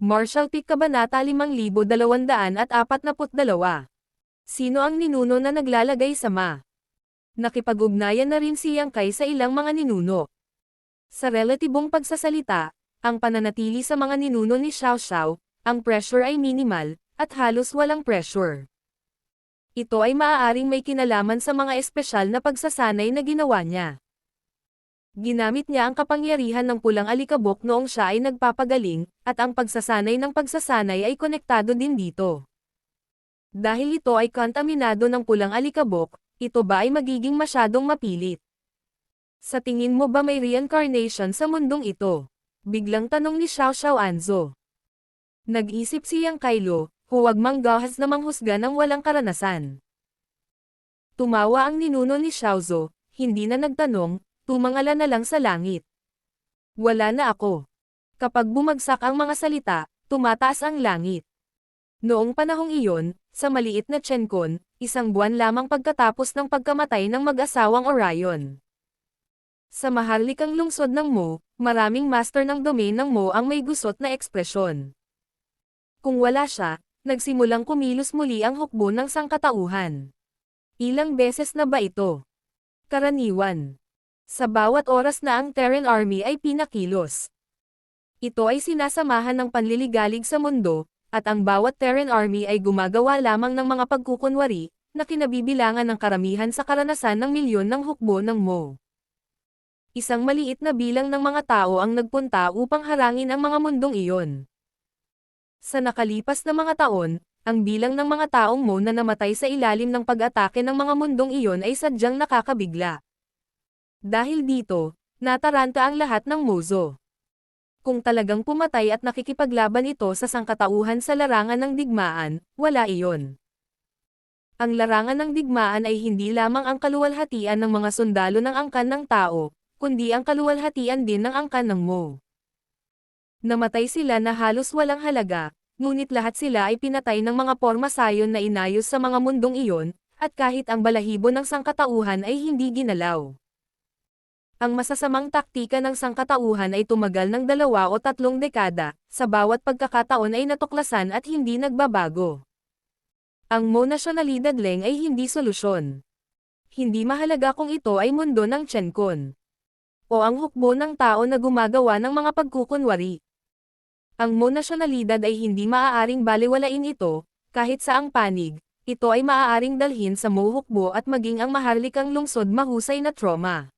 Martial Peak Kabanata 5242. Sino ang ninuno na naglalagay sa ma? Nakipag-ugnayan na rin si Yang Kai sa ilang mga ninuno. Sa relatibong pagsasalita, ang pananatili sa mga ninuno ni Xiao Xiao, ang pressure ay minimal, at halos walang pressure. Ito ay maaaring may kinalaman sa mga espesyal na pagsasanay na ginawa niya. Ginamit niya ang kapangyarihan ng pulang alikabok noong siya ay nagpapagaling, at ang pagsasanay ng pagsasanay ay konektado din dito. Dahil ito ay kontaminado ng pulang alikabok, ito ba ay magiging masyadong mapilit? Sa tingin mo ba may reincarnation sa mundong ito? Biglang tanong ni Xiao Xiao Anzo. Nag-isip si Yang Kailo, huwag manggahas na manghusga ng walang karanasan. Tumawa ang ninuno ni Xiaozo, hindi na nagtanong, tumangala na lang sa langit. Wala na ako. Kapag bumagsak ang mga salita, tumataas ang langit. Noong panahong iyon, sa maliit na Chencon, isang buwan lamang pagkatapos ng pagkamatay ng mag-asawang Orion. Sa maharlikang lungsod ng Mo, maraming master ng domain ng Mo ang may gusot na ekspresyon. Kung wala siya, nagsimulang kumilos muli ang hukbo ng sangkatauhan. Ilang beses na ba ito? Karaniwan. Sa bawat oras na ang Terran Army ay pinakilos. Ito ay sinasamahan ng panliligalig sa mundo, at ang bawat Terran Army ay gumagawa lamang ng mga pagkukunwari, na kinabibilangan ng karamihan sa karanasan ng milyon ng hukbo ng Mo. Isang maliit na bilang ng mga tao ang nagpunta upang harangin ang mga mundong iyon. Sa nakalipas na mga taon, ang bilang ng mga taong Mo na namatay sa ilalim ng pag-atake ng mga mundong iyon ay sadyang nakakabigla. Dahil dito, nataranta ang lahat ng Mozo. Kung talagang pumatay at nakikipaglaban ito sa sangkatauhan sa larangan ng digmaan, wala iyon. Ang larangan ng digmaan ay hindi lamang ang kaluwalhatian ng mga sundalo ng angkan ng tao, kundi ang kaluwalhatian din ng angkan ng Mo. Namatay sila na halos walang halaga, ngunit lahat sila ay pinatay ng mga pormasayon na inayos sa mga mundong iyon, at kahit ang balahibo ng sangkatauhan ay hindi ginalaw. Ang masasamang taktika ng sangkatauhan ay tumagal ng 2 o 3 dekada, sa bawat pagkakataon ay natuklasan at hindi nagbabago. Ang Mo nasyonalidad lang ay hindi solusyon. Hindi mahalaga kung ito ay mundo ng Chencon o ang hukbo ng tao na gumagawa ng mga pagkukunwari. Ang Mo nasyonalidad ay hindi maaaring balewalain ito, kahit sa ang panig, ito ay maaaring dalhin sa Mo hukbo at maging ang maharlikang lungsod mahusay na trauma.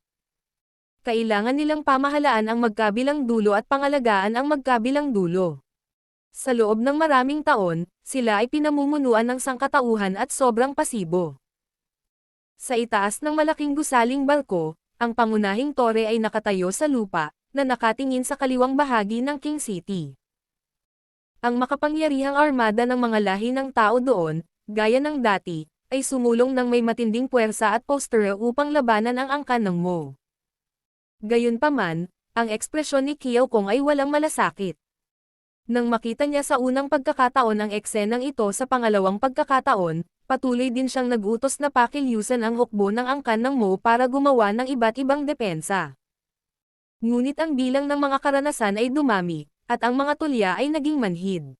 Kailangan nilang pamahalaan ang magkabilang dulo at pangalagaan ang magkabilang dulo. Sa loob ng maraming taon, sila ay pinamumunuan ng sangkatauhan at sobrang pasibo. Sa itaas ng malaking gusaling barko, ang pangunahing tore ay nakatayo sa lupa, na nakatingin sa kaliwang bahagi ng King City. Ang makapangyarihang armada ng mga lahi ng tao doon, gaya ng dati, ay sumulong ng may matinding puwersa at posture upang labanan ang angkan ng Mo. Gayunpaman, ang ekspresyon ni Kiao Kong ay walang malasakit. Nang makita niya sa unang pagkakataon ang eksenang ito sa pangalawang pagkakataon, patuloy din siyang nag-utos na pakilyusan ang hukbo ng angkan ng Mo para gumawa ng iba't ibang depensa. Ngunit ang bilang ng mga karanasan ay dumami, at ang mga tulya ay naging manhid.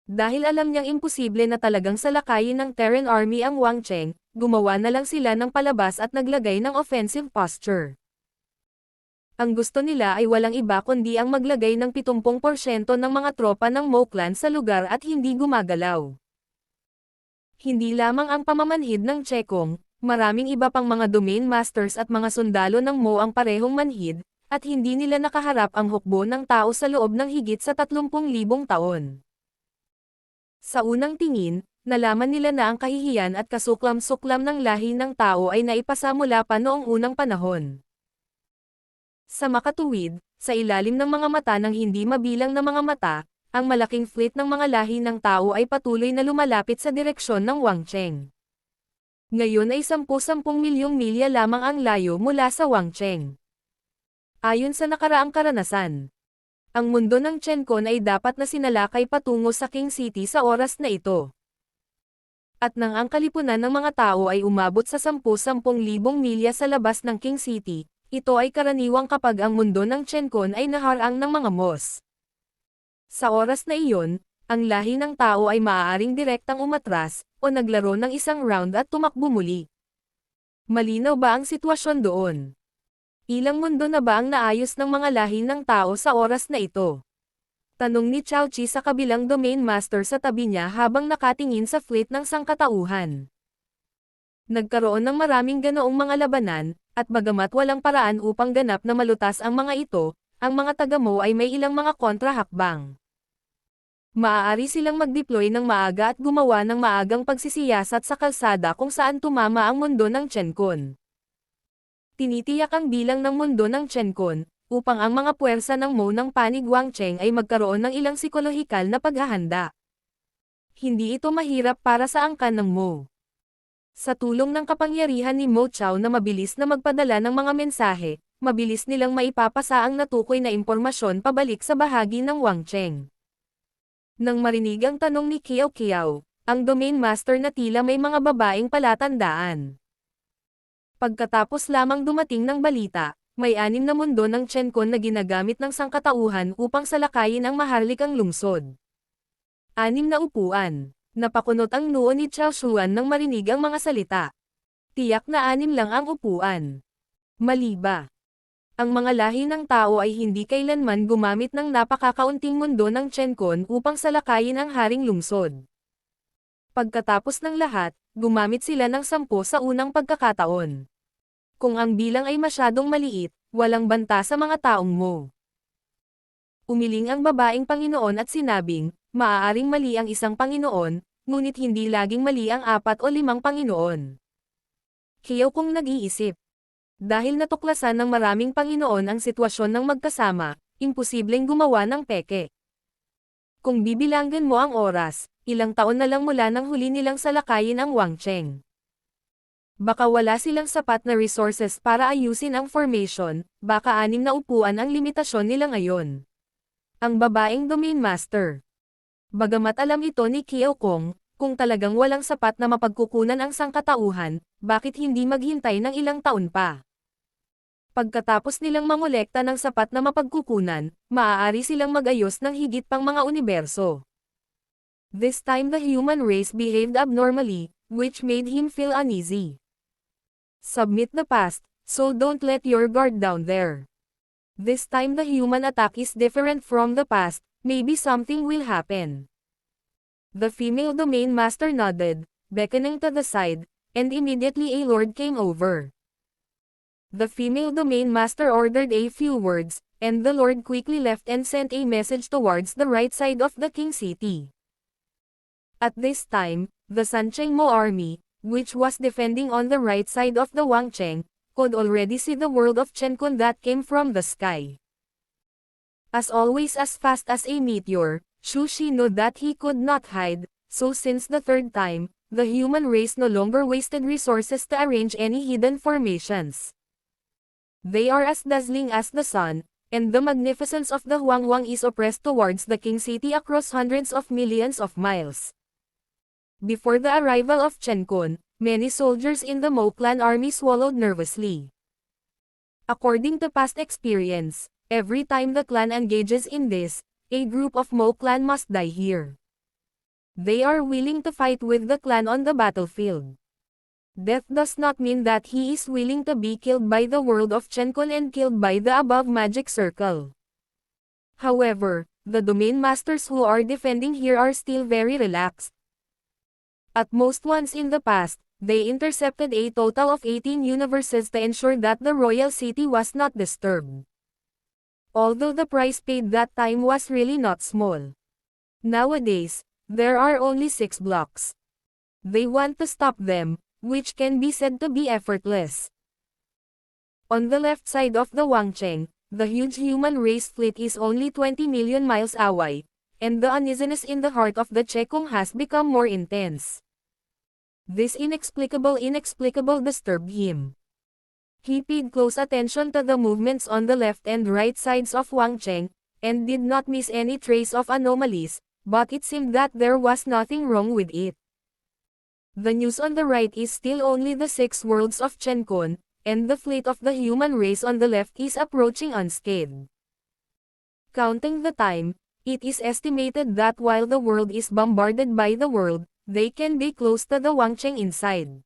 Dahil alam niyang imposible na talagang salakayin ng Terran Army ang Wang Cheng, gumawa na lang sila ng palabas at naglagay ng offensive posture. Ang gusto nila ay walang iba kundi ang maglagay ng 70% ng mga tropa ng Mo clan sa lugar at hindi gumagalaw. Hindi lamang ang pamamanhid ng Chekong, maraming iba pang mga domain masters at mga sundalo ng Mo ang parehong manhid, at hindi nila nakaharap ang hukbo ng tao sa loob ng higit sa 30,000 taon. Sa unang tingin, nalaman nila na ang kahihiyan at kasuklam-suklam ng lahi ng tao ay naipasa mula pa noong unang panahon. Sa makatuwid, sa ilalim ng mga mata ng hindi mabilang na mga mata, ang malaking fleet ng mga lahi ng tao ay patuloy na lumalapit sa direksyon ng Wang Cheng. Ngayon ay 10-10 milyong milya lamang ang layo mula sa Wang Cheng. Ayon sa nakaraang karanasan, ang mundo ng Chencon ay dapat na sinalakay patungo sa King City sa oras na ito. At nang ang kalipunan ng mga tao ay umabot sa 10-10 libong milya sa labas ng King City, ito ay karaniwang kapag ang mundo ng Chencon ay naharang ng mga Mos. Sa oras na iyon, ang lahi ng tao ay maaaring direktang umatras, o naglaro ng isang round at tumakbo muli. Malinaw ba ang sitwasyon doon? Ilang mundo na ba ang naayos ng mga lahi ng tao sa oras na ito? Tanong ni Chao Chi sa kabilang domain master sa tabi niya habang nakatingin sa fleet ng sangkatauhan. Nagkaroon ng maraming ganoong mga labanan, at bagamat walang paraan upang ganap na malutas ang mga ito, ang mga taga-Mo ay may ilang mga kontrahakbang. Maaari silang mag-deploy ng maaga at gumawa ng maagang pagsisiyasat sa kalsada kung saan tumama ang mundo ng Chenkon. Tinitiyak ang bilang ng mundo ng Chenkon, upang ang mga puwersa ng Mo ng panig Wangcheng ay magkaroon ng ilang psikolohikal na paghahanda. Hindi ito mahirap para sa angkan ng Mo. Sa tulong ng kapangyarihan ni Mo Chao na mabilis na magpadala ng mga mensahe, mabilis nilang maipapasa ang natukoy na impormasyon pabalik sa bahagi ng Wangcheng. Nang marinig ang tanong ni Kiao Kiao, ang domain master na tila may mga babaeng palatandaan. Pagkatapos lamang dumating ng balita, may 6 na mundo ng Chenkon na ginagamit ng sangkatauhan upang salakayin ang maharlikang lungsod. 6 na upuan. Napakunot ang noo ni Chao Shuan nang marinig ang mga salita. Tiyak na 6 lang ang upuan. Mali ba? Ang mga lahi ng tao ay hindi kailanman gumamit ng napakakaunting mundo ng Chenkon upang salakayin ang haring lungsod. Pagkatapos ng lahat, gumamit sila ng 10 sa unang pagkakataon. Kung ang bilang ay masyadong maliit, walang banta sa mga taong Mo. Umiling ang babaeng Panginoon at sinabing, maaaring mali ang isang Panginoon, ngunit hindi laging mali ang 4 o 5 Panginoon. Kiyaw kong nag-iisip. Dahil natuklasan ng maraming Panginoon ang sitwasyon ng magkasama, imposibleng gumawa ng peke. Kung bibilanggan mo ang oras, ilang taon na lang mula nang huli nilang salakayin ang Wangcheng. Baka wala silang sapat na resources para ayusin ang formation, baka 6 na upuan ang limitasyon nila ngayon. Ang babaeng domain master. Bagamat alam ito ni Kiao Kong, kung talagang walang sapat na mapagkukunan ang sangkatauhan, bakit hindi maghintay ng ilang taon pa? Pagkatapos nilang mangolekta ng sapat na mapagkukunan, maaari silang mag-ayos ng higit pang mga universo. This time the human race behaved abnormally, which made him feel uneasy. Submit the past, so don't let your guard down there. This time the human attack is different from the past, maybe something will happen. The female domain master nodded, beckoning to the side, and immediately a lord came over. The female domain master ordered a few words, and the lord quickly left and sent a message towards the right side of the king city. At this time, the Sancheng Mo army, which was defending on the right side of the Wangcheng, could already see the world of Chenkon that came from the sky. As always, as fast as a meteor, Xu Shi knew that he could not hide, so since the third time, the human race no longer wasted resources to arrange any hidden formations. They are as dazzling as the sun, and the magnificence of the Huangwang is oppressed towards the king city across hundreds of millions of miles. Before the arrival of Chenkon, many soldiers in the Mo clan army swallowed nervously. According to past experience, every time the clan engages in this, a group of Mo clan must die here. They are willing to fight with the clan on the battlefield. Death does not mean that he is willing to be killed by the world of Chenkon and killed by the above magic circle. However, the domain masters who are defending here are still very relaxed. At most once in the past, they intercepted a total of 18 universes to ensure that the royal city was not disturbed. Although the price paid that time was really not small. Nowadays, there are only 6 blocks. They want to stop them, which can be said to be effortless. On the left side of the Wangcheng, the huge human race fleet is only 20 million miles away, and the uneasiness in the heart of the Chekong has become more intense. This inexplicable disturbed him. He paid close attention to the movements on the left and right sides of Wangcheng, and did not miss any trace of anomalies, but it seemed that there was nothing wrong with it. The news on the right is still only the 6 worlds of Chenkon, and the fleet of the human race on the left is approaching unscathed. Counting the time, It is estimated that while the world is bombarded by the world, they can be close to the Wangcheng inside.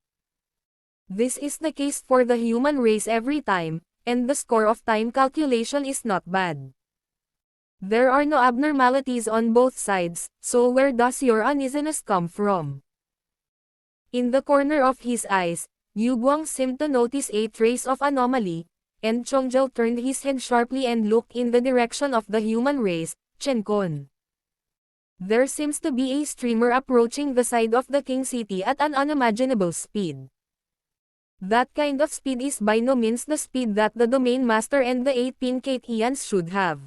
This is the case for the human race every time, and the score of time calculation is not bad. There are no abnormalities on both sides, so where does your uneasiness come from? In the corner of his eyes, Yu Guang seemed to notice a trace of anomaly, and Chongzhou turned his head sharply and looked in the direction of the human race, Chen Kun. There seems to be a streamer approaching the side of the King City at an unimaginable speed. That kind of speed is by no means the speed that the Domain Master and the 8 Pincateans should have.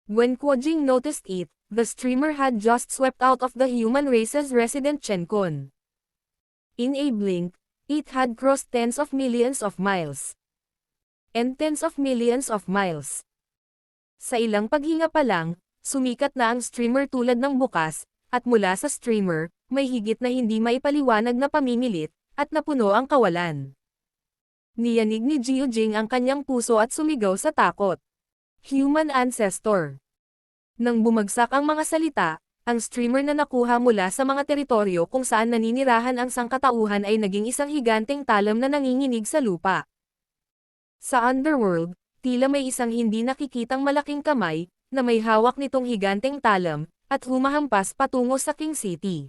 When Kuo Jing noticed it, the streamer had just swept out of the human race's resident Chen Kun. In a blink, it had crossed tens of millions of miles. And tens of millions of miles. Sa ilang paghinga pa lang, sumikat na ang streamer tulad ng bukas, at mula sa streamer, may higit na hindi maipaliwanag na pamimilit, at napuno ang kawalan. Niyanig ni Jiu Jing ang kanyang puso at sumigaw sa takot. Human ancestor. Nang bumagsak ang mga salita, ang streamer na nakuha mula sa mga teritoryo kung saan naninirahan ang sangkatauhan ay naging isang higanteng talam na nanginginig sa lupa. Sa underworld, tila may isang hindi nakikitang malaking kamay, na may hawak nitong higanteng talam, at humahampas patungo sa King City.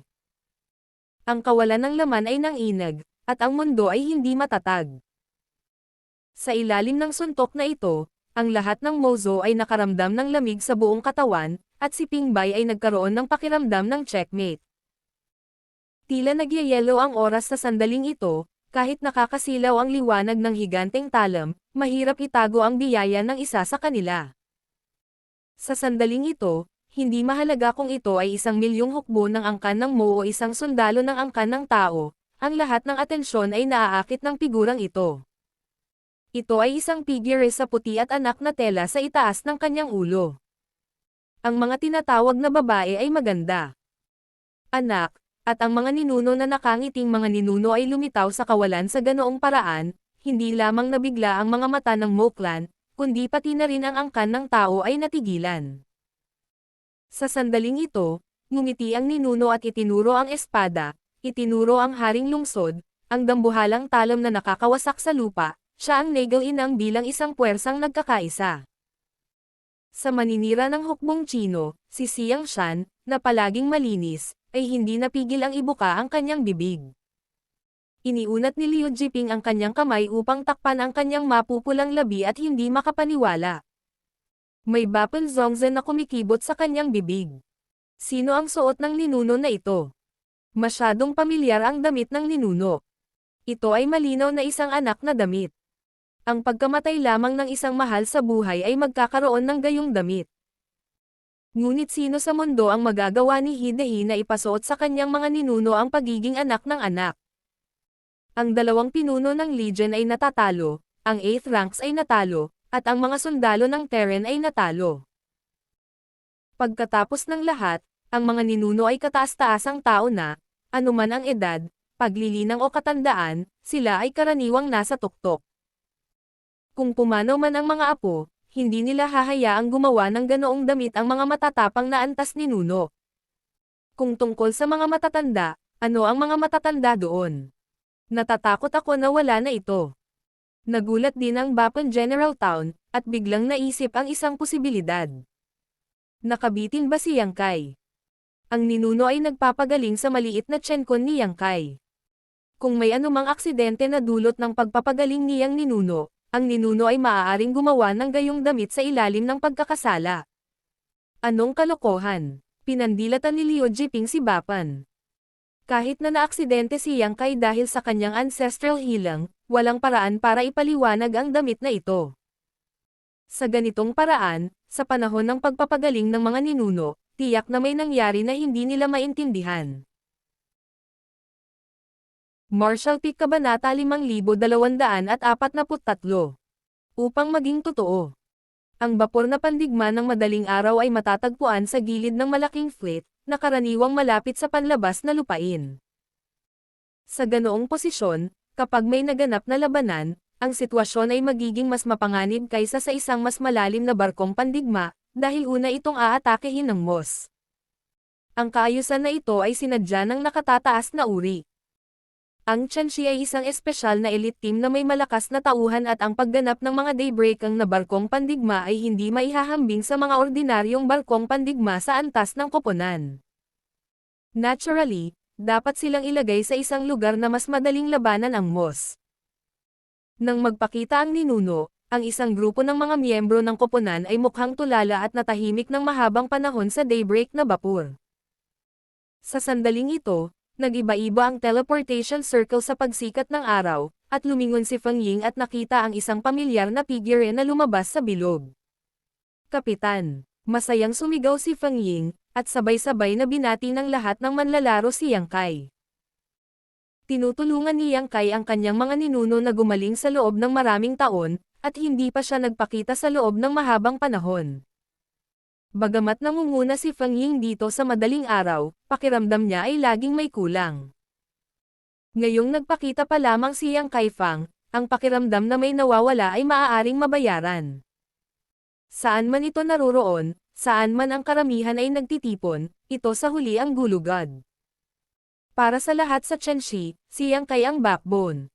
Ang kawalan ng laman ay nanginag, at ang mundo ay hindi matatag. Sa ilalim ng suntok na ito, ang lahat ng Mozo ay nakaramdam ng lamig sa buong katawan, at si Pingbay ay nagkaroon ng pakiramdam ng checkmate. Tila nagyayelo ang oras sa sandaling ito, kahit nakakasilaw ang liwanag ng higanteng talam, mahirap itago ang biyaya ng isa sa kanila. Sa sandaling ito, hindi mahalaga kung ito ay 1,000,000 hukbo ng angkan ng Mo o isang sundalo ng angkan ng tao, ang lahat ng atensyon ay naaakit ng figurang ito. Ito ay isang figure sa puti at anak na tela sa itaas ng kanyang ulo. Ang mga tinatawag na babae ay maganda. Anak, at ang mga ninuno na nakangiting mga ninuno ay lumitaw sa kawalan sa ganoong paraan, hindi lamang nabigla ang mga mata ng Mo clan, kundi pati na rin ang angkan ng tao ay natigilan. Sa sandaling ito, ngumiti ang ninuno at itinuro ang espada, itinuro ang haring lungsod, ang dambuhalang talam na nakakawasak sa lupa, siya ang nagal-inang bilang isang puwersang nagkakaisa. Sa maninira ng hukbong Chino, si Xiang Shan, na palaging malinis, ay hindi napigil ang ibuka ang kanyang bibig. Iniunat ni Liu Jiping ang kanyang kamay upang takpan ang kanyang mapupulang labi at hindi makapaniwala. May Bapel Zongzhen na kumikibot sa kanyang bibig. Sino ang suot ng ninuno na ito? Masyadong pamilyar ang damit ng ninuno. Ito ay malinaw na isang anak na damit. Ang pagkamatay lamang ng isang mahal sa buhay ay magkakaroon ng gayong damit. Ngunit sino sa mundo ang magagawa ni Hidehi na ipasuot sa kanyang mga ninuno ang pagiging anak ng anak? Ang 2 pinuno ng Legion ay natatalo, ang 8th ranks ay natalo, at ang mga sundalo ng Terran ay natalo. Pagkatapos ng lahat, ang mga ninuno ay kataas-taasang tao na, anuman ang edad, paglilinang o katandaan, sila ay karaniwang nasa tuktok. Kung pumanaw man ang mga apo, hindi nila hahayaang gumawa ng ganoong damit ang mga matatapang na antas ninuno. Kung tungkol sa mga matatanda, ano ang mga matatanda doon? Natatakot ako na wala na ito. Nagulat din ang Bapon General Town, at biglang naisip ang isang posibilidad. Nakabitin ba si Yang Kai? Ang ninuno ay nagpapagaling sa maliit na tsenkon ni Yang Kai. Kung may anumang aksidente na dulot ng pagpapagaling niyang ninuno, ang ninuno ay maaaring gumawa ng gayong damit sa ilalim ng pagkakasala. Anong kalokohan? Pinandilatan ni Liu Jiping si Bapan. Kahit na naaksidente si Yang Kai dahil sa kanyang ancestral healing, walang paraan para ipaliwanag ang damit na ito. Sa ganitong paraan, sa panahon ng pagpapagaling ng mga ninuno, tiyak na may nangyari na hindi nila maintindihan. Marshall Peak Kabanata 5243. Upang maging totoo. Ang bapor na pandigma ng madaling araw ay matatagpuan sa gilid ng malaking fleet, na karaniwang malapit sa panlabas na lupain. Sa ganoong posisyon, kapag may naganap na labanan, ang sitwasyon ay magiging mas mapanganib kaysa sa isang mas malalim na barkong pandigma, dahil una itong aatakehin ng Moss. Ang kaayusan na ito ay sinadya ng nakatataas na uri. Ang Qianxi ay isang espesyal na elite team na may malakas na tauhan at ang pagganap ng mga daybreakang na barkong pandigma ay hindi maihahambing sa mga ordinaryong barkong pandigma sa antas ng koponan. Naturally, dapat silang ilagay sa isang lugar na mas madaling labanan ang Moss. Nang magpakita ang ninuno, ang isang grupo ng mga miyembro ng koponan ay mukhang tulala at natahimik ng mahabang panahon sa daybreak na bapur. Sa sandaling ito, nag-iba-iba ang teleportation circle sa pagsikat ng araw, at lumingon si Feng Ying at nakita ang isang pamilyar na figure na lumabas sa bilog. Kapitan, masayang sumigaw si Feng Ying, at sabay-sabay na binati ng lahat ng manlalaro si Yang Kai. Tinutulungan ni Yang Kai ang kanyang mga ninuno na gumaling sa loob ng maraming taon, at hindi pa siya nagpakita sa loob ng mahabang panahon. Bagamat nangunguna si Feng Ying dito sa madaling araw, pakiramdam niya ay laging may kulang. Ngayong nagpakita pa lamang si Yang Kai Fang, ang pakiramdam na may nawawala ay maaaring mabayaran. Saan man ito naroroon, saan man ang karamihan ay nagtitipon, ito sa huli ang gulugad. Para sa lahat sa Qianxi, si Yang Kai ang backbone.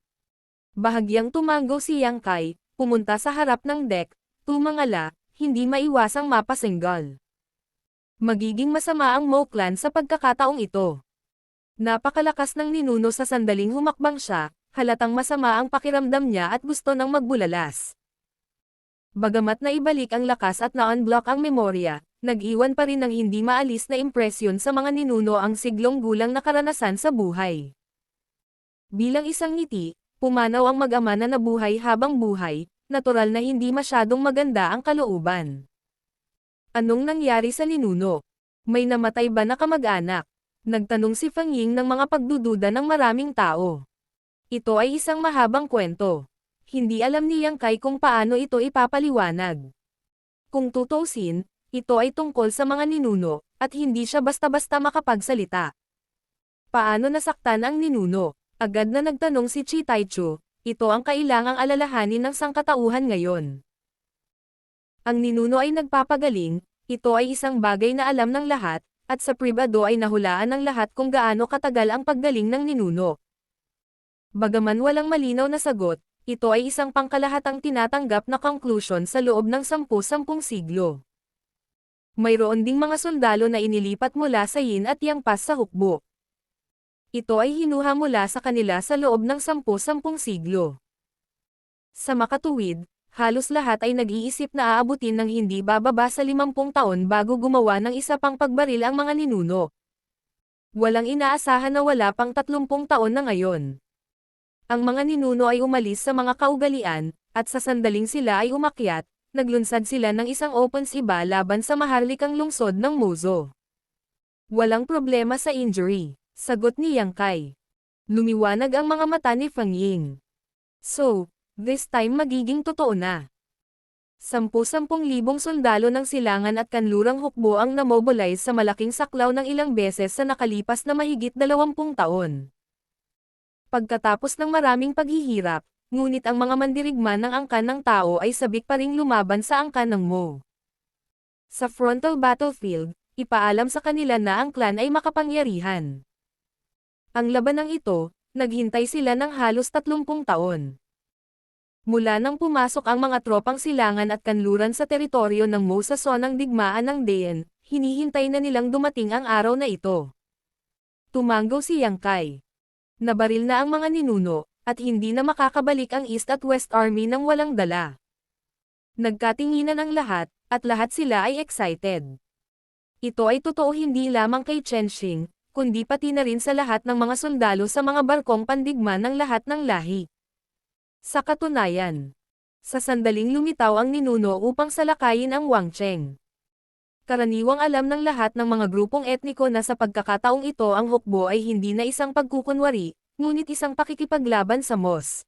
Bahagyang tumango si Yang Kai, pumunta sa harap ng deck, tumangala, hindi maiwasang mapasenggal. Magiging masama ang Mo Clan sa pagkakataong ito. Napakalakas ng ninuno sa sandaling humakbang siya, halatang masama ang pakiramdam niya at gusto nang magbulalas. Bagamat naibalik ang lakas at na-unblock ang memorya, nag-iwan pa rin ng hindi maalis na impresyon sa mga ninuno ang siglong gulang na karanasan sa buhay. Bilang isang ngiti, pumanaw ang mag-ama na nabuhay habang buhay, natural na hindi masyadong maganda ang kalooban. Anong nangyari sa ninuno? May namatay ba na kamag-anak? Nagtanong si Feng Ying ng mga pagdududa ng maraming tao. Ito ay isang mahabang kwento. Hindi alam ni Yang Kai kung paano ito ipapaliwanag. Kung tutuusin, ito ay tungkol sa mga ninuno, at hindi siya basta-basta makapagsalita. Paano nasaktan ang ninuno? Agad na nagtanong si Chi Taichu. Ito ang kailangang alalahanin ng sangkatauhan ngayon. Ang ninuno ay nagpapagaling, ito ay isang bagay na alam ng lahat, at sa pribado ay nahulaan ng lahat kung gaano katagal ang paggaling ng ninuno. Bagaman walang malinaw na sagot, ito ay isang pangkalahatang tinatanggap na conclusion sa loob ng 10 siglo. Mayroon ding mga sundalo na inilipat mula sa Yin at Yang Pass sa hukbo. Ito ay hinuha mula sa kanila sa loob ng 10 siglo. Sa makatuwid, halos lahat ay nag-iisip na aabutin ng hindi bababa sa 50 taon bago gumawa ng isa pang pagbaril ang mga ninuno. Walang inaasahan na wala pang 30 taon na ngayon. Ang mga ninuno ay umalis sa mga kaugalian, at sa sandaling sila ay umakyat, naglunsad sila ng isang opens iba laban sa maharlikang lungsod ng Mozo. Walang problema sa injury. Sagot ni Yang Kai. Lumiwanag ang mga mata ni Feng Ying. So, this time magiging totoo na. 10,000 sundalo ng silangan at kanlurang hukbo ang namobilize sa malaking saklaw ng ilang beses sa nakalipas na mahigit 20 taon. Pagkatapos ng maraming paghihirap, ngunit ang mga mandirigma ng angkan ng tao ay sabik pa ring lumaban sa angkan ng Mo. Sa frontal battlefield, ipaalam sa kanila na ang clan ay makapangyarihan. Ang labanang ito, naghintay sila ng halos 30 taon. Mula nang pumasok ang mga tropang silangan at kanluran sa teritoryo ng Mo sa sonang digmaan ng Dayan, hinihintay na nilang dumating ang araw na ito. Tumango si Yang Kai. Nabaril na ang mga ninuno, at hindi na makakabalik ang East at West Army nang walang dala. Nagkatinginan ang lahat, at lahat sila ay excited. Ito ay totoo hindi lamang kay Qianxi, kundi pati na rin sa lahat ng mga sundalo sa mga barkong pandigma ng lahat ng lahi. Sa katunayan, sa sandaling lumitaw ang ninuno upang salakayin ang Wang Cheng. Karaniwang alam ng lahat ng mga grupong etniko na sa pagkakataong ito ang hukbo ay hindi na isang pagkukunwari, ngunit isang pakikipaglaban sa Moss.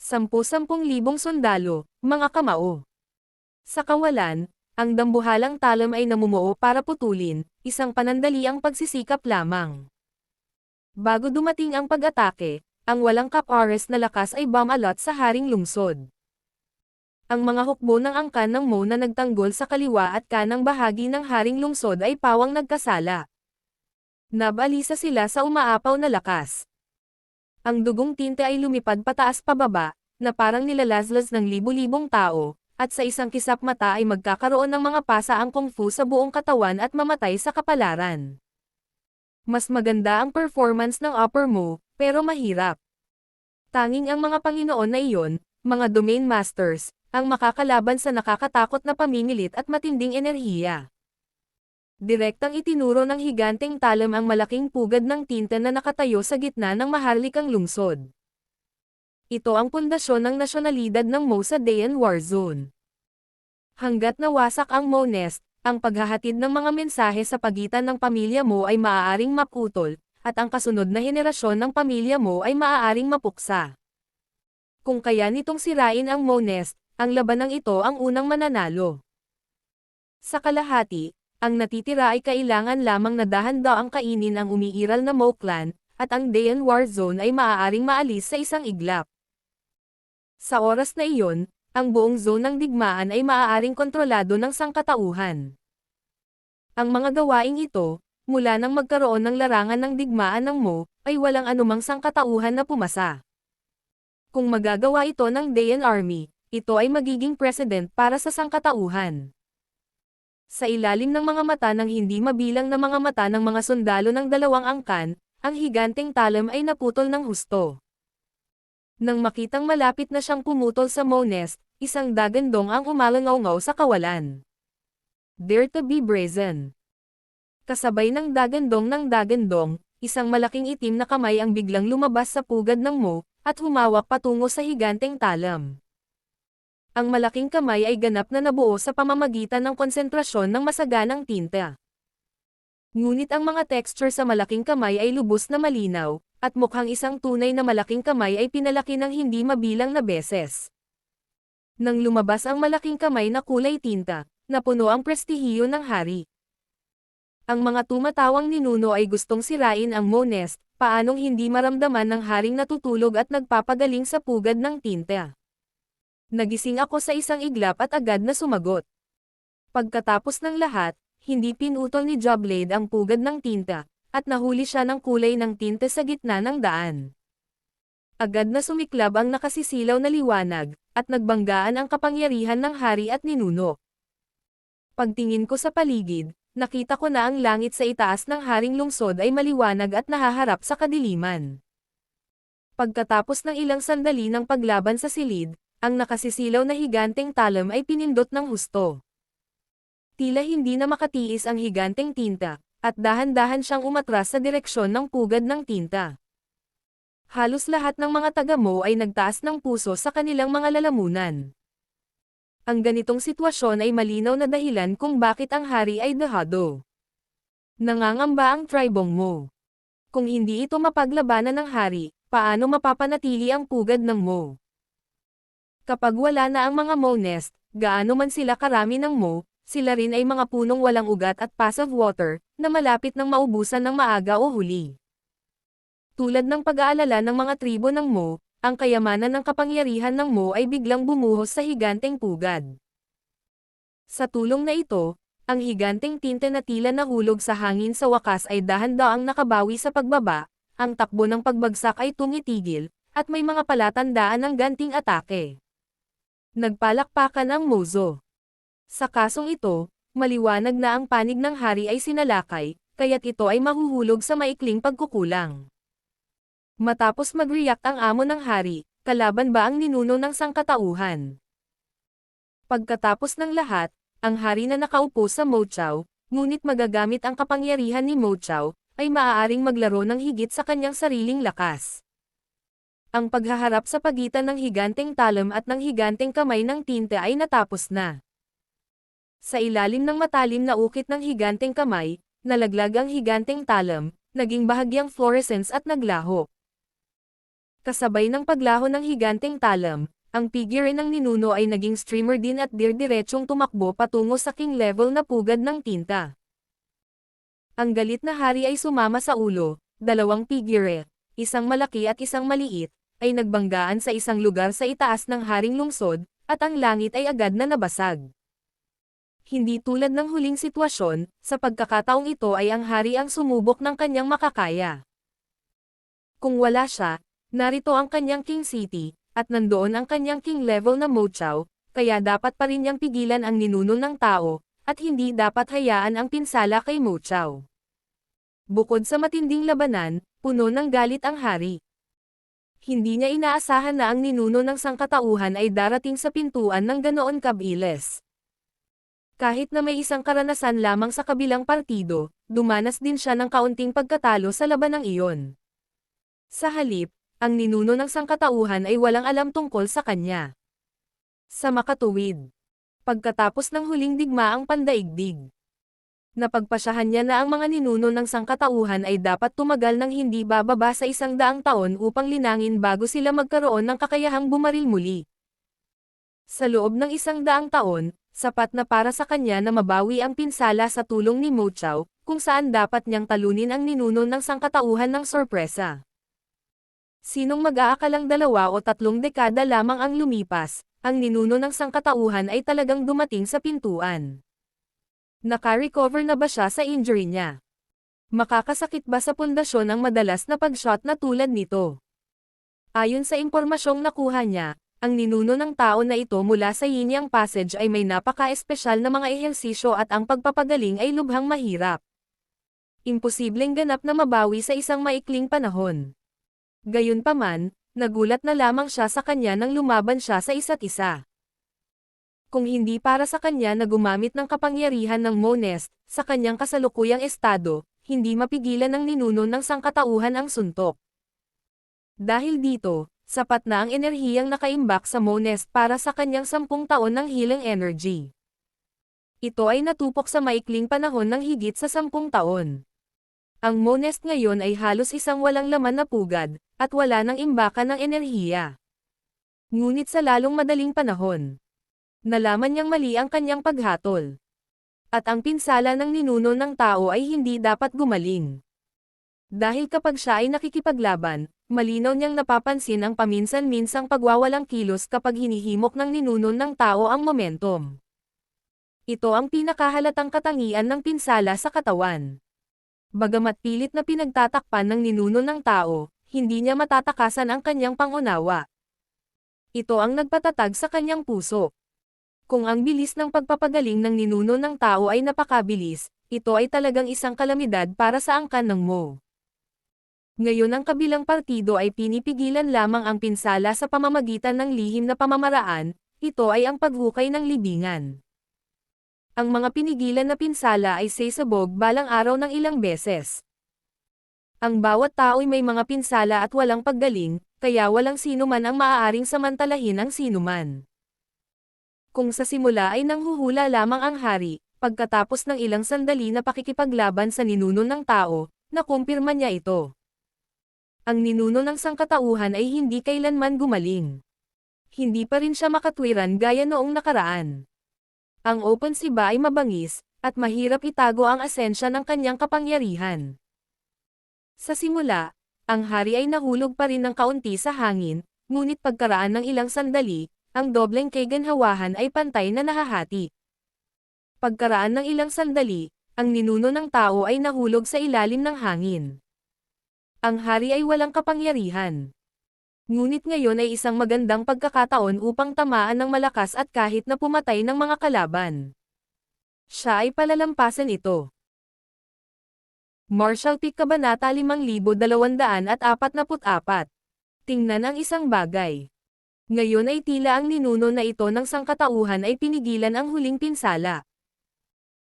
10,000 sundalo, mga kamao. Sa kawalan, ang dambuhalang talam ay namumuo para putulin, isang panandaliang pagsisikap lamang. Bago dumating ang pag-atake, ang walang kapares na lakas ay bumalot sa haring lungsod. Ang mga hukbo ng angkan ng Mo na nagtanggol sa kaliwa at kanang bahagi ng haring lungsod ay pawang nagkasala. Nabalisa sila sa umaapaw na lakas. Ang dugong tinte ay lumipad pataas pababa, na parang nilalazlas ng libu-libong tao, at sa isang kisap mata ay magkakaroon ng mga pasa ang kung fu sa buong katawan at mamatay sa kapalaran. Mas maganda ang performance ng Upper Mo, pero mahirap. Tanging ang mga Panginoon na iyon, mga Domain Masters, ang makakalaban sa nakakatakot na pamimilit at matinding enerhiya. Direktang itinuro ng higanteng talam ang malaking pugad ng tinta na nakatayo sa gitna ng maharlikang lungsod. Ito ang pundasyon ng nasyonalidad ng Mo sa Dayan War Zone. Hanggat nawasak ang Mo Nest, ang paghahatid ng mga mensahe sa pagitan ng pamilya mo ay maaaring maputol, at ang kasunod na henerasyon ng pamilya mo ay maaaring mapuksa. Kung kaya nitong sirain ang Mo Nest, ang labanang ito ang unang mananalo. Sa kalahati, ang natitira ay kailangan lamang na dahan-daang kainin ang umiiral na Mo clan, at ang Dayan War Zone ay maaaring maalis sa isang iglap. Sa oras na iyon, ang buong zone ng digmaan ay maaaring kontrolado ng sangkatauhan. Ang mga gawaing ito, mula nang magkaroon ng larangan ng digmaan ng Mo, ay walang anumang sangkatauhan na pumasa. Kung magagawa ito ng Dayan Army, ito ay magiging precedent para sa sangkatauhan. Sa ilalim ng mga mata ng hindi mabilang na mga mata ng mga sundalo ng dalawang angkan, ang higanteng talam ay naputol ng husto. Nang makitang malapit na siyang pumutol sa Mo Nest, isang dagandong ang umalangaw-ngaw sa kawalan. Dare to be brazen. Kasabay ng dagandong, isang malaking itim na kamay ang biglang lumabas sa pugad ng Mo, at humawak patungo sa higanteng talam. Ang malaking kamay ay ganap na nabuo sa pamamagitan ng konsentrasyon ng masaganang tinta. Ngunit ang mga texture sa malaking kamay ay lubos na malinaw, at mukhang isang tunay na malaking kamay ay pinalaki ng hindi mabilang na beses. Nang lumabas ang malaking kamay na kulay tinta, napuno ang prestihiyo ng hari. Ang mga tumatawang ninuno ay gustong sirain ang Mo Nest, paanong hindi maramdaman ng haring natutulog at nagpapagaling sa pugad ng tinta. Nagising ako sa isang iglap at agad na sumagot. Pagkatapos ng lahat, hindi pinutol ni Joblade ang pugad ng tinta, at nahuli siya ng kulay ng tinta sa gitna ng daan. Agad na sumiklab ang nakasisilaw na liwanag, at nagbanggaan ang kapangyarihan ng hari at ninuno. Pagtingin ko sa paligid, nakita ko na ang langit sa itaas ng haring lungsod ay maliwanag at nahaharap sa kadiliman. Pagkatapos ng ilang sandali ng paglaban sa silid, ang nakasisilaw na higanteng talam ay pinindot ng husto. Tila hindi na makatiis ang higanteng tinta, at dahan-dahan siyang umatras sa direksyon ng pugad ng tinta. Halos lahat ng mga taga-Mo ay nagtaas ng puso sa kanilang mga lalamunan. Ang ganitong sitwasyon ay malinaw na dahilan kung bakit ang hari ay dehado. Nangangamba ang tribong Mo. Kung hindi ito mapaglabanan ng hari, paano mapapanatili ang pugad ng Mo? Kapag wala na ang mga Mo Nest, gaano man sila karami ng Mo, sila rin ay mga punong walang ugat at pass of water, na malapit ng maubusan ng maaga o huli. Tulad ng pag-aalala ng mga tribo ng Mo, ang kayamanan ng kapangyarihan ng Mo ay biglang bumuhos sa higanteng pugad. Sa tulong na ito, ang higanteng tinta na tila nahulog sa hangin sa wakas ay dahan-daang nakabawi sa pagbaba, ang takbo ng pagbagsak ay tumitigil, at may mga palatandaan ng ganting atake. Nagpalakpakan ang Mozo. Sa kasong ito, maliwanag na ang panig ng hari ay sinalakay, kaya't ito ay mahuhulog sa maikling pagkukulang. Matapos mag-react ang amo ng hari, kalaban ba ang ninuno ng sangkatauhan? Pagkatapos ng lahat, ang hari na nakaupo sa Mo Chao, ngunit magagamit ang kapangyarihan ni Mo Chao, ay maaaring maglaro ng higit sa kanyang sariling lakas. Ang paghaharap sa pagitan ng higanteng talam at ng higanteng kamay ng tinta ay natapos na. Sa ilalim ng matalim na ukit ng higanteng kamay, nalaglag ang higanteng talam, naging bahagyang fluorescence at naglaho. Kasabay ng paglaho ng higanteng talam, ang figure ng ninuno ay naging streamer din at dirdiretsong tumakbo patungo sa king level na pugad ng tinta. Ang galit na hari ay sumama sa ulo, dalawang figure, isang malaki at isang maliit, ay nagbanggaan sa isang lugar sa itaas ng haring lungsod, at ang langit ay agad na nabasag. Hindi tulad ng huling sitwasyon, sa pagkakataong ito ay ang hari ang sumubok ng kanyang makakaya. Kung wala siya, narito ang kanyang King City, at nandoon ang kanyang King level na Mochao, kaya dapat pa rin niyang pigilan ang ninuno ng tao, at hindi dapat hayaan ang pinsala kay Mochao. Bukod sa matinding labanan, puno ng galit ang hari. Hindi niya inaasahan na ang ninuno ng sangkatauhan ay darating sa pintuan ng ganoon kabilis. Kahit na may isang karanasan lamang sa kabilang partido, dumanas din siya ng kaunting pagkatalo sa labanang iyon. Sa halip, ang ninuno ng sangkatauhan ay walang alam tungkol sa kanya. Sa makatuwid, pagkatapos ng huling digmaang pandaigdig, napagpasyahan niya na ang mga ninuno ng sangkatauhan ay dapat tumagal ng hindi bababa sa 100 taon upang linangin bago sila magkaroon ng kakayahang bumaril muli. Sa loob ng 100 taon, sapat na para sa kanya na mabawi ang pinsala sa tulong ni Mochao, kung saan dapat niyang talunin ang ninuno ng sangkatauhan ng sorpresa. Sinong mag-aakalang 2 o 3 dekada lamang ang lumipas, ang ninuno ng sangkatauhan ay talagang dumating sa pintuan. Naka-recover na ba siya sa injury niya? Makakasakit ba sa pundasyon ang madalas na pag-shot na tulad nito? Ayon sa impormasyong nakuha niya, ang ninuno ng tao na ito mula sa Yinyang Passage ay may napaka-espesyal na mga ehersisyo at ang pagpapagaling ay lubhang mahirap. Imposibleng ganap na mabawi sa isang maikling panahon. Gayunpaman, nagulat na lamang siya sa kanya nang lumaban siya sa isa't isa. Kung hindi para sa kanya na gumamit ng kapangyarihan ng Monest, sa kanyang kasalukuyang estado, hindi mapigilan ng ninuno ng sangkatauhan ang suntok. Dahil dito, sapat na ang enerhiyang nakaimbak sa Monest para sa kanyang 10 taon ng healing energy. Ito ay natupok sa maikling panahon ng higit sa 10 taon. Ang Monest ngayon ay halos isang walang laman na pugad, at wala nang imbakan ng enerhiya. Ngunit sa lalong madaling panahon, nalaman niyang mali ang kanyang paghatol. At ang pinsala ng ninuno ng tao ay hindi dapat gumaling. Dahil kapag siya ay nakikipaglaban, malinaw niyang napapansin ang paminsan-minsang pagwawalang kilos kapag hinihimok ng ninuno ng tao ang momentum. Ito ang pinakahalatang katangian ng pinsala sa katawan. Bagamat pilit na pinagtatakpan ng ninuno ng tao, hindi niya matatakasan ang kanyang pangunawa. Ito ang nagpatatag sa kanyang puso. Kung ang bilis ng pagpapagaling ng ninuno ng tao ay napakabilis, ito ay talagang isang kalamidad para sa angkan ng Mo. Ngayon ang kabilang partido ay pinipigilan lamang ang pinsala sa pamamagitan ng lihim na pamamaraan, ito ay ang paghukay ng libingan. Ang mga pinigilan na pinsala ay sasabog balang araw ng ilang beses. Ang bawat tao'y may mga pinsala at walang paggaling, kaya walang sinuman ang maaaring samantalahin ang sinuman. Kung sa simula ay nanghuhula lamang ang hari, pagkatapos ng ilang sandali na pakikipaglaban sa ninuno ng tao, nakumpirma niya ito. Ang ninuno ng sangkatauhan ay hindi kailanman gumaling. Hindi pa rin siya makatwiran gaya noong nakaraan. Ang Open Siba ay mabangis, at mahirap itago ang asensya ng kanyang kapangyarihan. Sa simula, ang hari ay nahulog pa rin ng kaunti sa hangin, ngunit pagkaraan ng ilang sandali, ang dobleng kaganhawahan ay pantay na nahahati. Pagkaraan ng ilang sandali, ang ninuno ng tao ay nahulog sa ilalim ng hangin. Ang hari ay walang kapangyarihan. Ngunit ngayon ay isang magandang pagkakataon upang tamaan ng malakas at kahit na pumatay ng mga kalaban. Siya ay palalampasan ito. Martial Peak Kabanata 5244. Tingnan ang isang bagay. Ngayon ay tila ang ninuno na ito ng sangkatauhan ay pinigilan ang huling pinsala.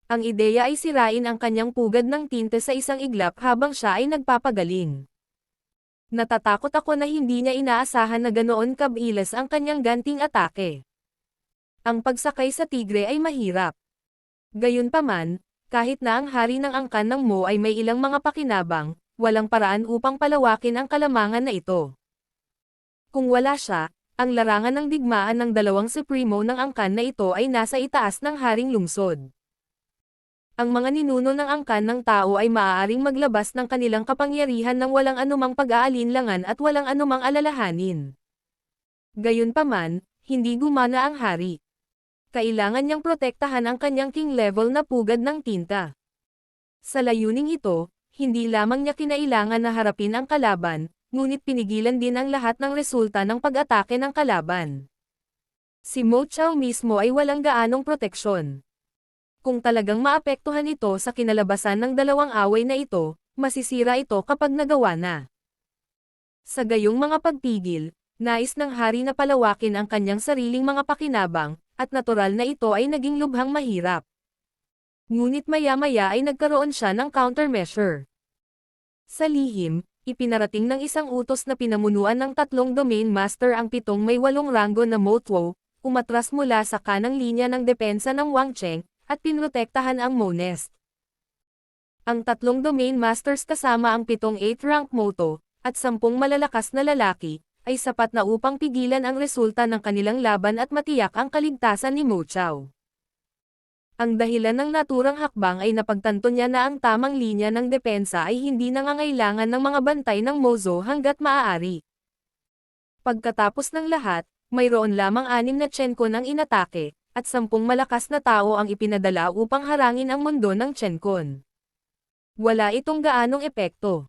Ang ideya ay sirain ang kanyang pugad ng tinte sa isang iglap habang siya ay nagpapagaling. Natatakot ako na hindi niya inaasahan na ganoon kabilis ang kanyang ganting atake. Ang pagsakay sa tigre ay mahirap. Gayunpaman, kahit na ang hari ng angkan ng Mo ay may ilang mga pakinabang, walang paraan upang palawakin ang kalamangan na ito. Kung wala siya, ang larangan ng digmaan ng dalawang supremo ng angkan na ito ay nasa itaas ng haring lungsod. Ang mga ninuno ng angkan ng tao ay maaaring maglabas ng kanilang kapangyarihan ng walang anumang pag-aalinlangan at walang anumang alalahanin. Gayunpaman, hindi gumana ang hari. Kailangan niyang protektahan ang kanyang king level na pugad ng tinta. Sa layuning ito, hindi lamang niya kinailangan na harapin ang kalaban, ngunit pinigilan din ang lahat ng resulta ng pag-atake ng kalaban. Si Mo Chao mismo ay walang gaanong proteksyon. Kung talagang maapektuhan ito sa kinalabasan ng dalawang away na ito, masisira ito kapag nagawa na. Sa gayong mga pagpigil, nais ng hari na palawakin ang kanyang sariling mga pakinabang, at natural na ito ay naging lubhang mahirap. Ngunit maya-maya ay nagkaroon siya ng countermeasure. Sa lihim, ipinarating ng isang utos na pinamunuan ng 3 domain master ang 7 may 8 ranggo na Motuo, umatras mula sa kanang linya ng depensa ng Wang Cheng, at pinrotektahan ang Monest. Ang 3 domain masters kasama ang 7 8th rank Moto, at 10 malalakas na lalaki, ay sapat na upang pigilan ang resulta ng kanilang laban at matiyak ang kaligtasan ni Mo Chao. Ang dahilan ng naturang hakbang ay napagtanto niya na ang tamang linya ng depensa ay hindi nangangailangan ng mga bantay ng Mozo hanggat maaari. Pagkatapos ng lahat, mayroon lamang 6 na Chenkon ang inatake, at 10 malakas na tao ang ipinadala upang harangin ang mundo ng Chenkon. Wala itong gaanong epekto.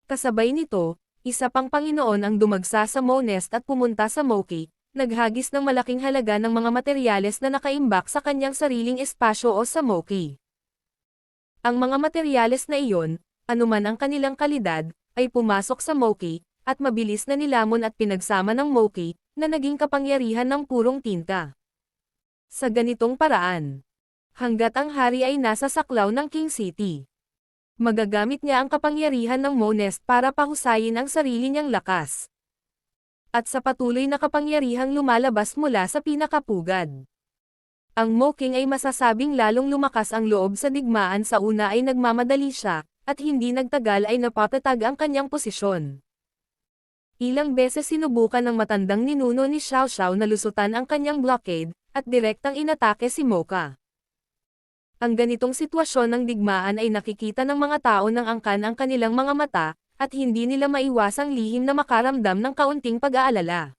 Kasabay nito, isa pang Panginoon ang dumagsa sa Monest at pumunta sa Moki, naghagis ng malaking halaga ng mga materyales na nakaimbak sa kanyang sariling espasyo o sa Moki. Ang mga materyales na iyon, anuman ang kanilang kalidad, ay pumasok sa Moki, at mabilis na nilamon at pinagsama ng Moki, na naging kapangyarihan ng purong tinta. Sa ganitong paraan, hanggat ang hari ay nasa saklaw ng King City, magagamit niya ang kapangyarihan ng Monest para pahusayin ang sarili niyang lakas. At sa patuloy na kapangyarihang lumalabas mula sa pinakapugad. Ang Mo King ay masasabing lalong lumakas ang loob sa digmaan sa una ay nagmamadali siya, at hindi nagtagal ay napatatag ang kanyang posisyon. Ilang beses sinubukan ng matandang ninuno ni Xiao Xiao na lusutan ang kanyang blockade, at direktang inatake si Mocha. Ang ganitong sitwasyon ng digmaan ay nakikita ng mga tao ng angkan ang kanilang mga mata, at hindi nila maiwasang lihim na makaramdam ng kaunting pag-aalala.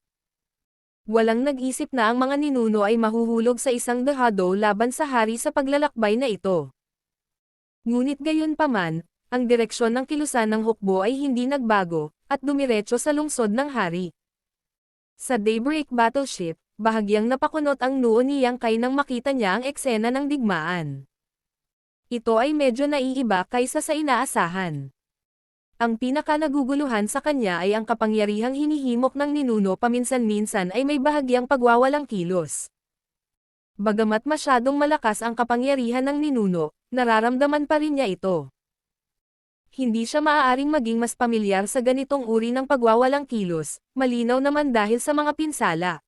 Walang nag-isip na ang mga ninuno ay mahuhulog sa isang dehado laban sa hari sa paglalakbay na ito. Ngunit gayunpaman, ang direksyon ng kilusan ng hukbo ay hindi nagbago, at dumiretso sa lungsod ng hari. Sa Daybreak Battleship, bahagyang napakunot ang noo ni Yang Kai nang makita niya ang eksena ng digmaan. Ito ay medyo naiiba kaysa sa inaasahan. Ang pinaka-naguguluhan sa kanya ay ang kapangyarihang hinihimok ng ninuno paminsan-minsan ay may bahagyang pagwawalang kilos. Bagamat masyadong malakas ang kapangyarihan ng ninuno, nararamdaman pa rin niya ito. Hindi siya maaaring maging mas pamilyar sa ganitong uri ng pagwawalang kilos, malinaw naman dahil sa mga pinsala.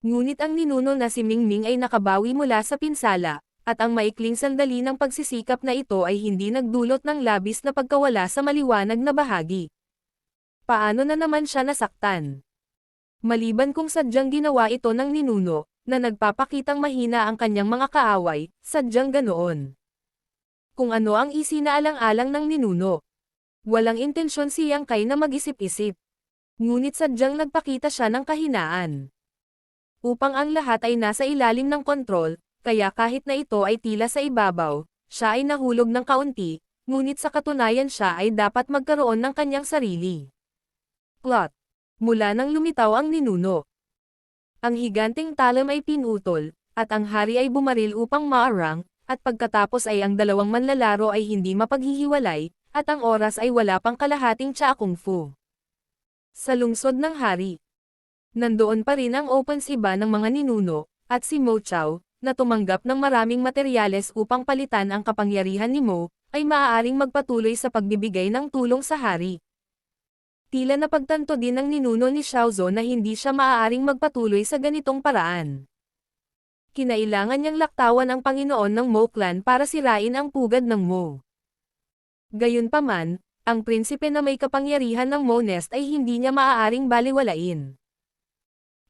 Ngunit ang ninuno na si Mingming ay nakabawi mula sa pinsala, at ang maikling sandali ng pagsisikap na ito ay hindi nagdulot ng labis na pagkawala sa maliwanag na bahagi. Paano na naman siya nasaktan? Maliban kung sadyang ginawa ito ng ninuno, na nagpapakitang mahina ang kanyang mga kaaway, sadyang ganoon. Kung ano ang isinaalang-alang ng ninuno. Walang intensyon si Yang Kai na mag-isip-isip. Ngunit sadyang nagpakita siya ng kahinaan. Upang ang lahat ay nasa ilalim ng kontrol, kaya kahit na ito ay tila sa ibabaw, siya ay nahulog ng kaunti, ngunit sa katunayan siya ay dapat magkaroon ng kanyang sarili. Plot. Mula nang lumitaw ang ninuno. Ang higanteng talam ay pinutol, at ang hari ay bumaril upang maarang, at pagkatapos ay ang dalawang manlalaro ay hindi mapaghihiwalay, at ang oras ay wala pang kalahating tsa kung fu. Sa lungsod ng hari, nandoon pa rin ang opens iba ng mga ninuno, at si Mo Chao, na tumanggap ng maraming materyales upang palitan ang kapangyarihan ni Mo, ay maaaring magpatuloy sa pagbibigay ng tulong sa hari. Tila napagtanto din ng ninuno ni Xiaozhou na hindi siya maaaring magpatuloy sa ganitong paraan. Kinailangan niyang laktawan ang Panginoon ng Mo clan para sirain ang pugad ng Mo. Gayunpaman, ang prinsipe na may kapangyarihan ng Monest ay hindi niya maaaring baliwalain.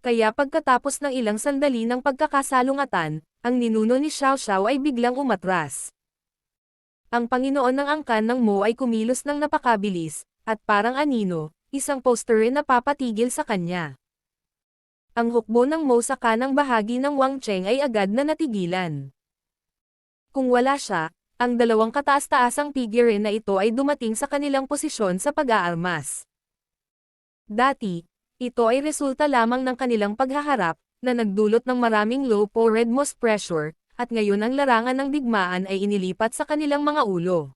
Kaya pagkatapos ng ilang sandali ng pagkakasalungatan, ang ninuno ni Xiao Xiao ay biglang umatras. Ang Panginoon ng angkan ng Mo ay kumilos ng napakabilis, at parang anino, isang poster na papatigil sa kanya. Ang hukbo ng Mo sa kanang bahagi ng Wang Cheng ay agad na natigilan. Kung wala siya, ang dalawang kataas-taasang figure na ito ay dumating sa kanilang posisyon sa pag-aarmas. Dati, ito ay resulta lamang ng kanilang paghaharap, na nagdulot ng maraming low-powered most pressure, at ngayon ang larangan ng digmaan ay inilipat sa kanilang mga ulo.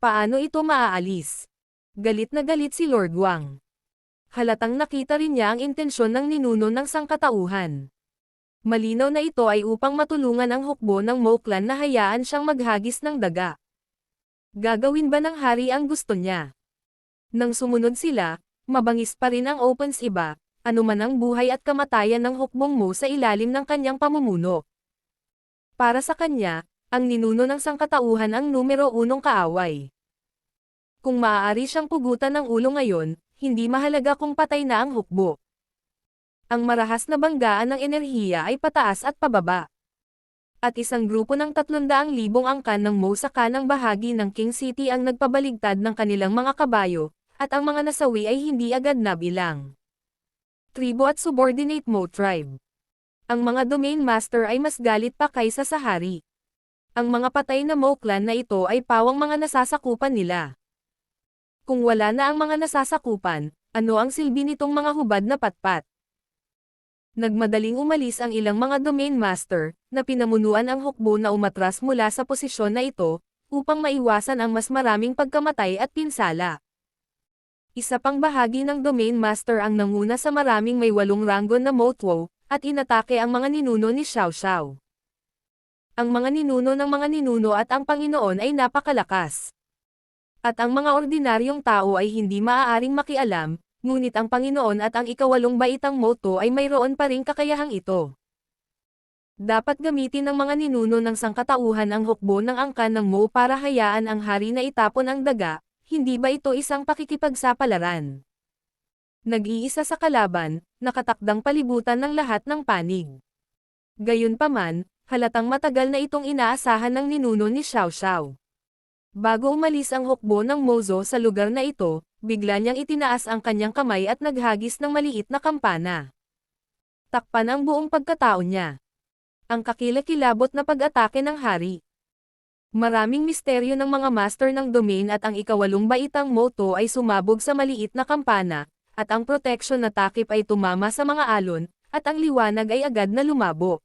Paano ito maaalis? Galit na galit si Lord Wang. Halatang nakita rin niya ang intensyon ng ninuno ng sangkatauhan. Malinaw na ito ay upang matulungan ang hukbo ng Mo clan na hayaan siyang maghagis ng daga. Gagawin ba ng hari ang gusto niya? Nang sumunod sila, mabangis pa rin ang opens iba, anuman ang buhay at kamatayan ng hukbong Mo sa ilalim ng kanyang pamumuno. Para sa kanya, ang ninuno ng sangkatauhan ang numero 1 kaaway. Kung maaari siyang pugutan ng ulo ngayon, hindi mahalaga kung patay na ang hukbo. Ang marahas na banggaan ng enerhiya ay pataas at pababa. At isang grupo ng 300,000 angkan ng Mo sa kanang bahagi ng King City ang nagpabaligtad ng kanilang mga kabayo, at ang mga nasawi ay hindi agad nabilang. Tribo at subordinate Mo tribe. Ang mga domain master ay mas galit pa kaysa sa hari. Ang mga patay na Mo clan na ito ay pawang mga nasasakupan nila. Kung wala na ang mga nasasakupan, ano ang silbi nitong mga hubad na patpat? Nagmadaling umalis ang ilang mga domain master, na pinamunuan ang hukbo na umatras mula sa posisyon na ito, upang maiwasan ang mas maraming pagkamatay at pinsala. Isa pang bahagi ng domain master ang nanguna sa maraming may 8 ranggo na Motwo, at inatake ang mga ninuno ni Xiao Xiao. Ang mga ninuno ng mga ninuno at ang Panginoon ay napakalakas. At ang mga ordinaryong tao ay hindi maaaring makialam, ngunit ang Panginoon at ang ika-8 baitang Moto ay mayroon pa ring kakayahang ito. Dapat gamitin ng mga ninuno ng sangkatauhan ang hukbo ng angkan ng Mo para hayaan ang hari na itapon ang daga, hindi ba ito isang pakikipagsapalaran? Nag-iisa sa kalaban, nakatakdang palibutan ng lahat ng panig. Gayunpaman, halatang matagal na itong inaasahan ng ninuno ni Xiao Xiao. Bago umalis ang hukbo ng Mozo sa lugar na ito, bigla niyang itinaas ang kanyang kamay at naghagis ng maliit na kampana. Takpan ang buong pagkatao niya. Ang kakilakilabot na pag-atake ng hari. Maraming misteryo ng mga master ng domain at ang ika-8 baitang Moto ay sumabog sa maliit na kampana, at ang protection na takip ay tumama sa mga alon, at ang liwanag ay agad na lumabo.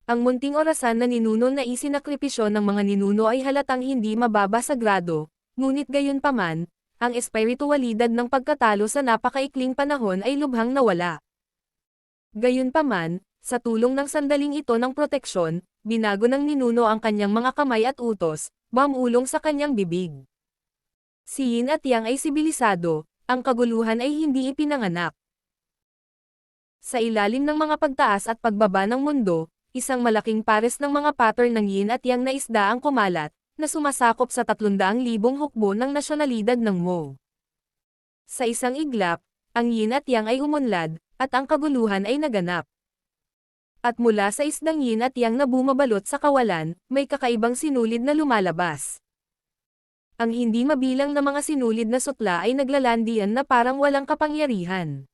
Ang munting orasan na ninuno na isinakripisyo ng mga ninuno ay halatang hindi mababa sa grado, ngunit gayunpaman, ang espiritualidad ng pagkatalo sa napakaikling panahon ay lubhang nawala. Gayunpaman, sa tulong ng sandaling ito ng proteksyon, binago ng ninuno ang kanyang mga kamay at utos, bumulong sa kanyang bibig. Si Yin at Yang ay sibilisado, ang kaguluhan ay hindi ipinanganak. Sa ilalim ng mga pagtaas at pagbaba ng mundo, isang malaking pares ng mga pattern ng Yin at Yang na isda ang kumalat, na sumasakop sa 300,000 hukbo ng nasyonalidad ng Mo. Sa isang iglap, ang Yin at Yang ay umunlad, at ang kaguluhan ay naganap. At mula sa isdang Yin at Yang na bumabalot sa kawalan, may kakaibang sinulid na lumalabas. Ang hindi mabilang na mga sinulid na sutla ay naglalandian na parang walang kapangyarihan.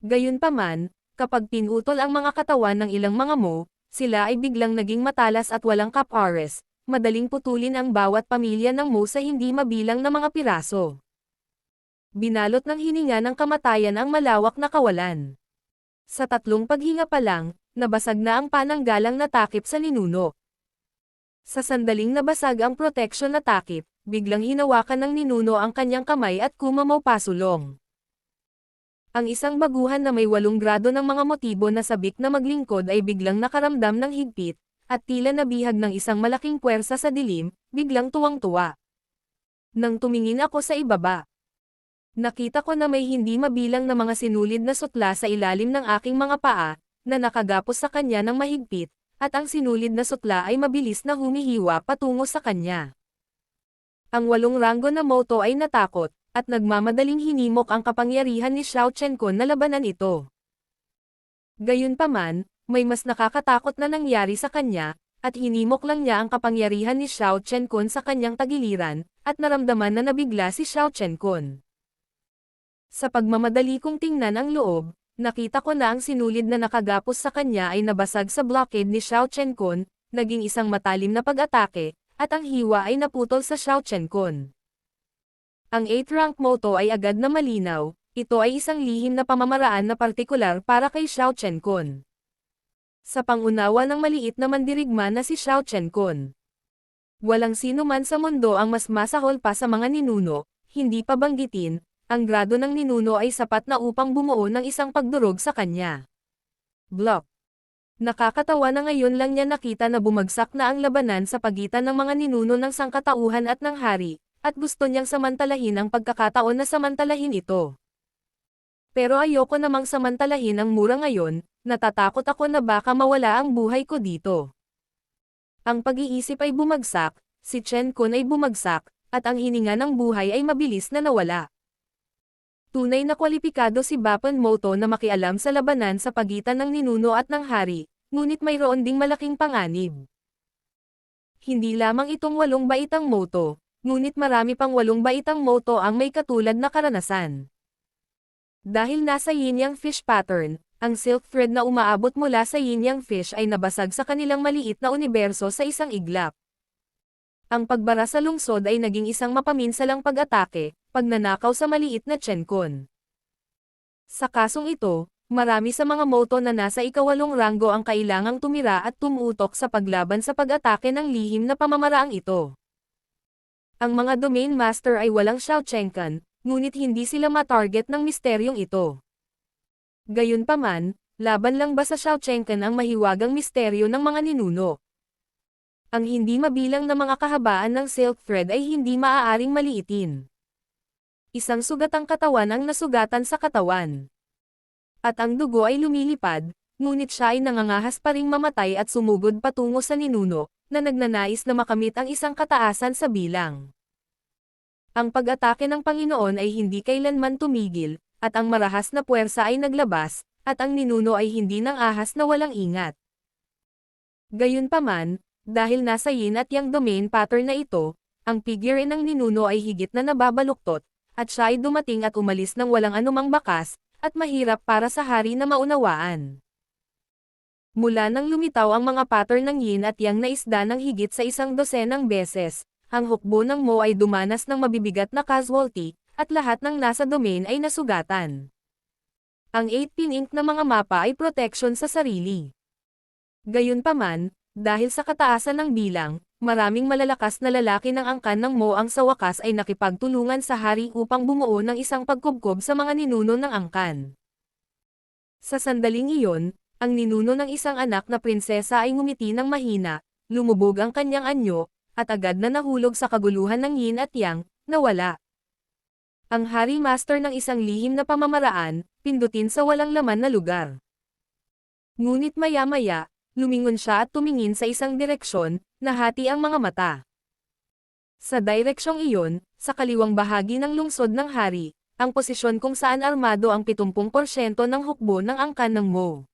Gayunpaman, kapag pinutol ang mga katawan ng ilang mga Mo, sila ay biglang naging matalas at walang kapares, madaling putulin ang bawat pamilya ng Mo sa hindi mabilang na mga piraso. Binalot ng hininga ng kamatayan ang malawak na kawalan. Sa 3 paghinga pa lang, nabasag na ang pananggalang na takip sa ninuno. Sa sandaling nabasag ang protection na takip, biglang hinawakan ng ninuno ang kanyang kamay at kumamaw pasulong. Ang isang baguhan na may 8 grado ng mga motibo na sabik na maglingkod ay biglang nakaramdam ng higpit, at tila nabihag ng isang malaking puwersa sa dilim, biglang tuwang-tuwa. Nang tumingin ako sa ibaba, nakita ko na may hindi mabilang na mga sinulid na sutla sa ilalim ng aking mga paa, na nakagapos sa kanya ng mahigpit, at ang sinulid na sutla ay mabilis na humihiwa patungo sa kanya. Ang 8 ranggo na Moto ay natakot, at nagmamadaling hinimok ang kapangyarihan ni Xiao Chenkon na labanan ito. Gayunpaman, may mas nakakatakot na nangyari sa kanya, at hinimok lang niya ang kapangyarihan ni Xiao Chenkon sa kanyang tagiliran, at naramdaman na nabigla si Xiao Chenkon. Sa pagmamadali kong tingnan ang loob, nakita ko na ang sinulid na nakagapos sa kanya ay nabasag sa blockade ni Xiao Chenkon, naging isang matalim na pag-atake, at ang hiwa ay naputol sa Xiao Chenkon. Ang 8th rank motto ay agad na malinaw, ito ay isang lihim na pamamaraan na partikular para kay Xiao Chenkon. Sa pangunawa ng maliit na mandirigma na si Xiao Chenkon. Walang sino man sa mundo ang mas masahol pa sa mga ninuno, hindi pa banggitin, ang grado ng ninuno ay sapat na upang bumuo ng isang pagdurog sa kanya. Block. Nakakatawa na ngayon lang niya nakita na bumagsak na ang labanan sa pagitan ng mga ninuno ng sangkatauhan at ng hari, at gusto niyang samantalahin ang pagkakataon na samantalahin ito. Pero ayoko namang samantalahin ang mura ngayon, natatakot ako na baka mawala ang buhay ko dito. Ang pag-iisip ay bumagsak, si Chen Kun ay bumagsak, at ang hininga ng buhay ay mabilis na nawala. Tunay na kwalipikado si Bapan Moto na makialam sa labanan sa pagitan ng ninuno at ng hari, ngunit mayroon ding malaking panganib. Hindi lamang itong 8 baitang moto, ngunit marami pang 8 baitang moto ang may katulad na karanasan. Dahil nasa yin-yang fish pattern, ang silk thread na umaabot mula sa yin-yang fish ay nabasag sa kanilang maliit na universo sa isang iglap. Ang pagbara sa lungsod ay naging isang mapaminsalang pag-atake, pagnanakaw sa maliit na Chenkon. Sa kasong ito, marami sa mga moto na nasa ika-8 ranggo ang kailangang tumira at tumutok sa paglaban sa pag-atake ng lihim na pamamaraang ito. Ang mga domain master ay walang Xiao Chenkan, ngunit hindi sila matarget ng misteryong ito. Gayunpaman, laban lang ba sa Xiao Chenkan ang mahiwagang misteryo ng mga ninuno? Ang hindi mabilang na mga kahabaan ng silk thread ay hindi maaaring maliitin. Isang sugatang katawan ang nasugatan sa katawan. At ang dugo ay lumilipad, ngunit siya ay nangangahas pa ring mamatay at sumugod patungo sa ninuno, na nagnanais na makamit ang isang kataasan sa bilang. Ang pag-atake ng Panginoon ay hindi kailanman tumigil, at ang marahas na puwersa ay naglabas, at ang ninuno ay hindi nang ahas na walang ingat. Gayunpaman, dahil nasa yin at yang domain pattern na ito, ang figure ng ninuno ay higit na nababaluktot, at siya ay dumating at umalis ng walang anumang bakas, at mahirap para sa hari na maunawaan. Mula nang lumitaw ang mga pattern ng yin at yang na isda ng higit sa 100 beses, ang hukbo ng Mo ay dumanas ng mabibigat na casualty, at lahat ng nasa domain ay nasugatan. Ang 8-pin ink na mga mapa ay protection sa sarili. Gayunpaman, dahil sa kataasan ng bilang, maraming malalakas na lalaki ng angkan ng Mo ang sa wakas ay nakipagtulungan sa hari upang bumuo ng isang pagkubkob sa mga ninuno ng angkan. Sa sandaling iyon, ang ninuno ng isang anak na prinsesa ay ngumiti ng mahina, lumubog ang kanyang anyo, at agad na nahulog sa kaguluhan ng yin at yang, nawala. Ang hari master ng isang lihim na pamamaraan, pindutin sa walang laman na lugar. Ngunit maya-maya, lumingon siya at tumingin sa isang direksyon, nahati ang mga mata. Sa direksyong iyon, sa kaliwang bahagi ng lungsod ng hari, ang posisyon kung saan armado ang 70% ng hukbo ng angkan ng Mo.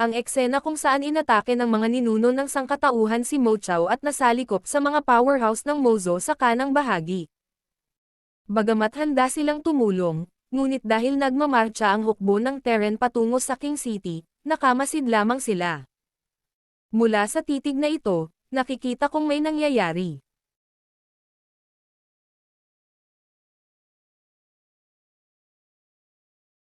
Ang eksena kung saan inatake ng mga ninuno ng sangkatauhan si Mo Chao at nasalikop sa mga powerhouse ng Mozo sa kanang bahagi. Bagamat handa silang tumulong, ngunit dahil nagmamarcha ang hukbo ng Terren patungo sa King City, nakamasid lamang sila. Mula sa titig na ito, nakikita kong may nangyayari.